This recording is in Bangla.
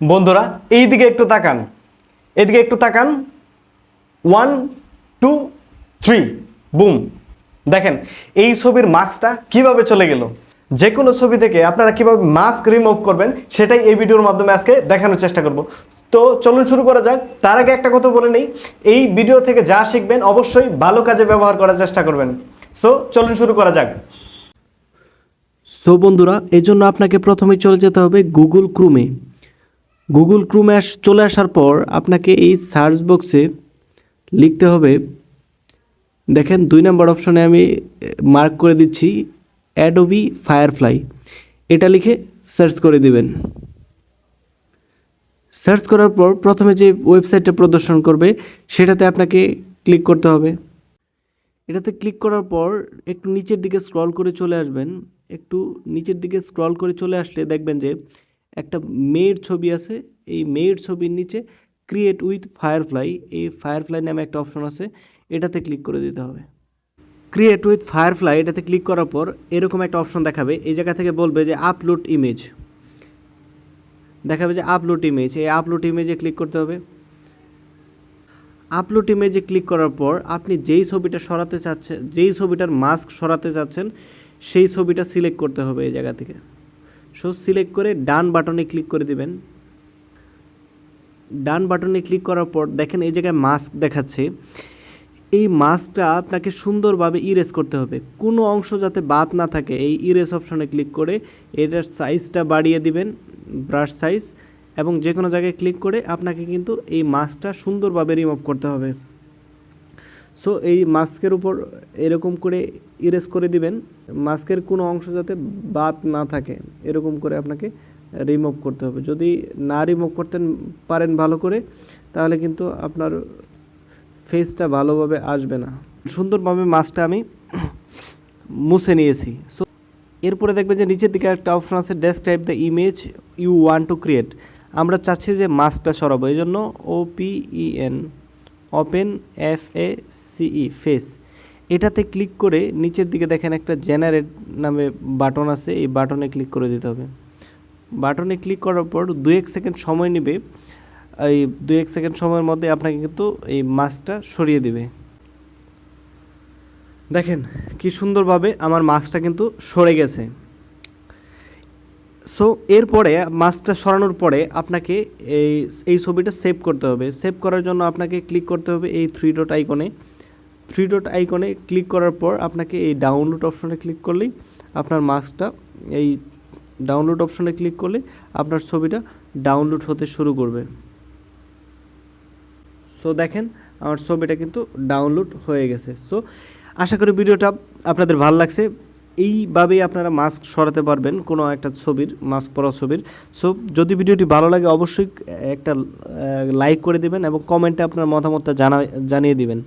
বন্ধুরা এইদিকে একটু তাকান, এদিকে একটু তাকান। 1 2 3 বুম। দেখেন এই ছবির মাস্কটা কিভাবে চলে গেল। যে কোনো ছবি থেকে আপনারা কিভাবে মাস্ক রিমুভ করবেন সেটাই এই ভিডিওর মাধ্যমে আজকে দেখানোর চেষ্টা করব। তো চলুন শুরু করা যাক। তার আগে একটা কথা বলে নেই, এই ভিডিও থেকে যা শিখবেন অবশ্যই ভালো কাজে ব্যবহার করার চেষ্টা করবেন। সো চলুন শুরু করা যাক। সো বন্ধুরা, এই জন্য আপনাকে প্রথমে চলে যেতে হবে গুগল ক্রোমে। গুগল ক্রোমে চলে আসার পর আপনাকে এই সার্চ বক্সে লিখতে হবে, দেখেন 2 নম্বর অপশনে আমি মার্ক করে দিচ্ছি অ্যাডোবি ফায়ারফ্লাই। এটা লিখে সার্চ করে দিবেন। সার্চ করার পর প্রথমে যে ওয়েবসাইটটা প্রদর্শন করবে সেটাতে আপনাকে ক্লিক করতে হবে। এটাতে ক্লিক করার পর একটু নিচের দিকে স্ক্রল করে চলে আসবেন। একটু নিচের দিকে স্ক্রল করে চলে আসলে দেখবেন যে একটা মেয়ের ছবি আছে। এই মেয়ের ছবির নিচে ক্রিয়েট উইথ ফায়ারফ্লাই, এই ফায়ারফ্লাই নামে একটা অপশন আছে, এটাতে ক্লিক করে দিতে হবে। ক্রিয়েট উইথ ফায়ারফ্লাই এটাতে ক্লিক করার পর এরকম একটা অপশন দেখাবে। এই জায়গা থেকে বলবে যে আপলোড ইমেজ, দেখাবে যে আপলোড ইমেজ। এই আপলোড ইমেজে ক্লিক করতে হবে। আপলোড ইমেজে ক্লিক করার পর আপনি যেই ছবিটা সরাতে চাচ্ছেন, যেই ছবিটার মাস্ক সরাতে চাচ্ছেন সেই ছবিটা সিলেক্ট করতে হবে এই জায়গা থেকে। সো সিলেক্ট করে ডান বাটনে ক্লিক করে দিবেন। ডান বাটনে ক্লিক করার পর দেখেন এই জায়গায় মাস্ক দেখাচ্ছে। এই মাস্কটা আপনাকে সুন্দরভাবে ইরেজ করতে হবে, কোনো অংশ যাতে বাদ না থাকে। এই ইরেজ অপশনে ক্লিক করে এটার সাইজটা বাড়িয়ে দিবেন, ব্রাশ সাইজ, এবং যে কোনো জায়গায় ক্লিক করে আপনাকে কিন্তু এই মাস্কটা সুন্দরভাবে রিমুভ করতে হবে। সো এই মাস্কের উপর এরকম করে ইরেজ করে দিবেন, মাস্কের কোনো অংশ যাতে বাদ না থাকে এরকম করে আপনাকে রিমুভ করতে হবে। যদি না রিমুভ করতে পারেন ভালো করে, তাহলে কিন্তু আপনার ফেসটা ভালোভাবে আসবে না। সুন্দরভাবে মাস্কটা আমি মুছে নিয়েছি। সো এরপরে দেখবেন যে নিচের দিকে একটা অপশন আছে describe the image you want to create. আমরা চাচ্ছি যে মাস্কটা সরাবো, এই জন্য OPEN ওপেন FACE ফেস, এটাতে ক্লিক করে নিচের দিকে দেখেন একটা জেনারেট নামে বাটন আছে, এই বাটনে ক্লিক করে দিতে হবে। বাটনে ক্লিক করার পর 2-1 সেকেন্ড সময় নেবে। এই 2-1 সেকেন্ড সময়ের মধ্যে আপনাকে কিন্তু এই মাস্কটা সরিয়ে দিবে। দেখেন কি সুন্দরভাবে আমার মাস্কটা কিন্তু সরে গেছে। সো এরপরে মাস্কটা সরানোর পরে আপনাকে এই ছবিটা সেভ করতে হবে। সেভ করার জন্য আপনাকে ক্লিক করতে হবে এই 3 ডট আইকনে। 3 ডট আইকনে ক্লিক করার পর আপনাকে এই ডাউনলোড অপশনে ক্লিক করলেই আপনার মাস্কটা, এই ডাউনলোড অপশনে ক্লিক করলে আপনার ছবিটা ডাউনলোড হতে শুরু করবে। সো দেখেন আমার ছবিটা কিন্তু ডাউনলোড হয়ে গেছে। সো আশা করি ভিডিওটা আপনাদের ভালো লাগছে। এইভাবেই আপনারা মাস্ক সরাতে পারবেন কোনো একটা ছবির, মাস্ক পরা ছবির। সো যদি ভিডিওটি ভালো লাগে অবশ্যই একটা লাইক করে দিবেন এবং কমেন্টে আপনার মতামতটা জানিয়ে দিবেন।